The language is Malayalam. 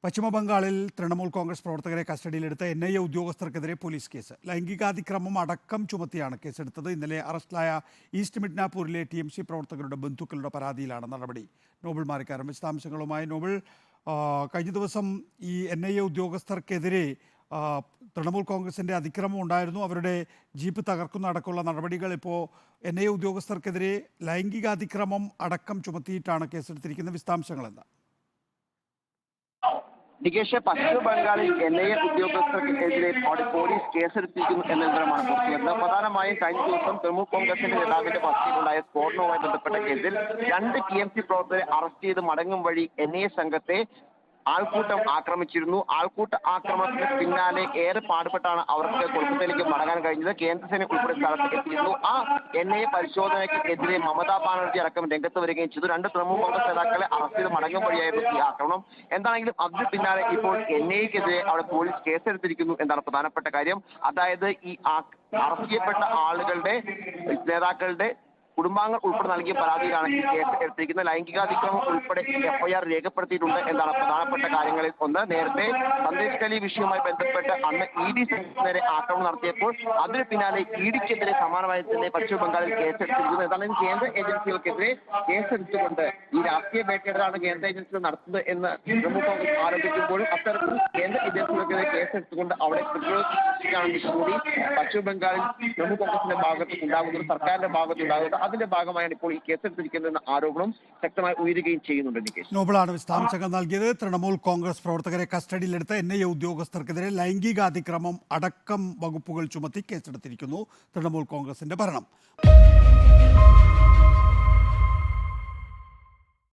പശ്ചിമബംഗാളിൽ തൃണമൂൽ കോൺഗ്രസ് പ്രവർത്തകരെ കസ്റ്റഡിയിലെടുത്ത NIA ഉദ്യോഗസ്ഥർക്കെതിരെ പോലീസ് കേസ്. ലൈംഗികാതിക്രമം അടക്കം ചുമത്തിയാണ് കേസെടുത്തത്. ഇന്നലെ അറസ്റ്റിലായ ഈസ്റ്റ് മിഡ്നാപൂരിലെ TMC പ്രവർത്തകരുടെ ബന്ധുക്കളുടെ പരാതിയിലാണ് നടപടി. നോബിൾ മാറിക്കാരൻ വിശദാംശങ്ങളുമായി. നോബിൾ, കഴിഞ്ഞ ദിവസം ഈ NIA ഉദ്യോഗസ്ഥർക്കെതിരെ തൃണമൂൽ കോൺഗ്രസിൻ്റെ അതിക്രമം ഉണ്ടായിരുന്നു. അവരുടെ ജീപ്പ് തകർക്കുന്ന അടക്കമുള്ള നടപടികൾ. ഇപ്പോൾ NIA ഉദ്യോഗസ്ഥർക്കെതിരെ ലൈംഗികാതിക്രമം അടക്കം ചുമത്തിയിട്ടാണ് കേസെടുത്തിരിക്കുന്നത്. വിശദാംശങ്ങൾ എന്താ? നികേഷ്, പശ്ചിമ ബംഗാളിൽ NIA ഉദ്യോഗസ്ഥർക്കെതിരെ പോലീസ് കേസെടുത്തിരിക്കുന്നു എന്ന വിവരമാണ് പുറത്തുവരുന്നത്. പ്രധാനമായും കഴിഞ്ഞ ദിവസം തൃണമൂൽ കോൺഗ്രസിന്റെ നേതാവിന്റെ വസതിയിലുണ്ടായ സ്ഫോടനവുമായി ബന്ധപ്പെട്ട കേസിൽ 2 TMC പ്രവർത്തകരെ അറസ്റ്റ് ചെയ്ത് മടങ്ങും വഴി NIA സംഘത്തെ ആൾക്കൂട്ടം ആക്രമിച്ചിരുന്നു. ആൾക്കൂട്ട ആക്രമണത്തിന് പിന്നാലെ ഏറെ പാടുപെട്ടാണ് അവർക്ക് കൊൽക്കത്തയിലേക്ക് മടങ്ങാൻ കഴിഞ്ഞത്. കേന്ദ്രസേന ഉൾപ്പെടെ സ്ഥലത്ത് എത്തിയിരുന്നു. ആ NIA പരിശോധനയ്ക്കെതിരെ മമതാ ബാനർജി അടക്കം രംഗത്ത് വരികയും ചെയ്തു. 2 തൃണമൂൽ കോൺഗ്രസ് നേതാക്കളെ അറസ്റ്റ് ചെയ്ത് മടങ്ങും വഴിയായിരുന്നു ഈ ആക്രമണം. എന്താണെങ്കിലും അതിന് പിന്നാലെ ഇപ്പോൾ NIAക്കെതിരെ അവിടെ പോലീസ് കേസെടുത്തിരിക്കുന്നു എന്നാണ് പ്രധാനപ്പെട്ട കാര്യം. അതായത് ഈ അറസ്റ്റ് ചെയ്യപ്പെട്ട ആളുകളുടെ നേതാക്കളുടെ കുടുംബാംഗങ്ങൾ ഉൾപ്പെടെ നൽകിയ പരാതിയിലാണ് ഈ കേസ് എടുത്തിരിക്കുന്നത്. ലൈംഗികാതിക്രമം ഉൾപ്പെടെ FIR രേഖപ്പെടുത്തിയിട്ടുണ്ട് എന്നാണ് പ്രധാനപ്പെട്ട കാര്യങ്ങളിൽ ഒന്ന്. നേരത്തെ സന്ദേശ് കലി വിഷയവുമായി ബന്ധപ്പെട്ട് അന്ന് ED നേരെ ആക്രമണം നടത്തിയപ്പോൾ അതിന് പിന്നാലെ EDക്കെതിരെ സമാനമായി തന്നെ പശ്ചിമ ബംഗാളിൽ കേസെടുത്തിരിക്കുന്നത്. എന്നാലും കേന്ദ്ര ഏജൻസികൾക്കെതിരെ കേസെടുത്തുകൊണ്ട് ഈ രാഷ്ട്രീയ വേട്ടയാണ് കേന്ദ്ര ഏജൻസികൾ നടത്തുന്നത് എന്ന് തൃണമൂൽ കോൺഗ്രസ് ആരോപിക്കുമ്പോഴും അത്തരത്തിൽ കേന്ദ്ര ഏജൻസികൾക്കെതിരെ കേസെടുത്തുകൊണ്ട് അവിടെ പ്രതിരോധിക്കുകയാണെങ്കിൽ കൂടി പശ്ചിമ ബംഗാളിൽ തൃണമൂൽ കോൺഗ്രസിന്റെ ഭാഗത്ത് ഉണ്ടാകുന്നത്, സർക്കാരിന്റെ ഭാഗത്ത് ഉണ്ടാകുന്നത്, അതിന്റെ ഭാഗമായാണ് ഇപ്പോൾ ഈ കേസെടുത്തിരിക്കുന്നതെന്ന ആരോപണം ശക്തമായി ഉയരുകയും ചെയ്യുന്നുണ്ട്. നികേഷ്, നോബിളാണ് വിശദാംശങ്ങൾ നൽകിയത്. തൃണമൂൽ കോൺഗ്രസ് പ്രവർത്തകരെ കസ്റ്റഡിയിലെടുത്ത NIA ഉദ്യോഗസ്ഥർക്കെതിരെ ലൈംഗികാതിക്രമം അടക്കം വകുപ്പുകൾ ചുമത്തി കേസെടുത്തിരിക്കുന്നു തൃണമൂൽ കോൺഗ്രസിന്റെ ഭരണം.